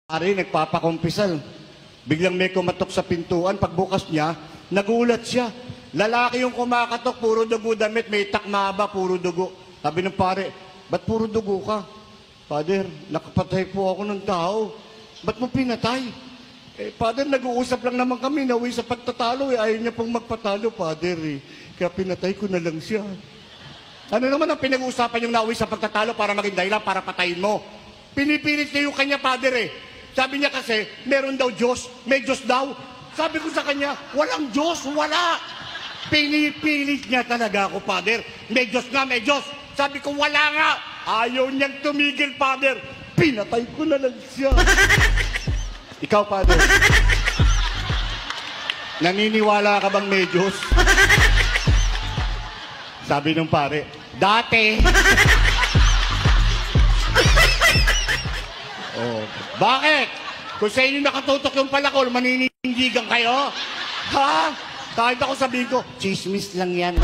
Ari, nagpapakumpisal. Biglang may kumatok sa pintuan. Pagbukas niya, nagulat siya. Lalaki yung kumakatok, puro dugo damit. May takmaba, puro dugo. Sabi ng pare, ba't puro dugo ka? Father, nakapatay po ako ng tao. Ba't mo pinatay? Father, nag-uusap lang naman kami. Nauwi sa pagtatalo. Ayaw niya pong magpatalo, Father. Kaya pinatay ko na lang siya. Ano naman ang pinag-uusapan yung nauwi sa pagtatalo para maging dahilan para patayin mo? Pinipilit niya yung kanya, Father. Sabi niya kasi, meron daw Diyos, may Diyos daw. Sabi ko sa kanya, walang Diyos, wala. Pinipilit niya talaga ako, Father. May Diyos nga, may Diyos. Sabi ko, wala nga. Ayaw niyang tumigil, Father. Pinatay ko na lang siya. Ikaw, Father, naniniwala ka bang may Diyos? Sabi nung pare, dati. Oh, bakit? Kung sa inyo nakatutok yung palakol, maninindigan kayo? Ha? Kahit ako sabihin ko, chismis lang yan.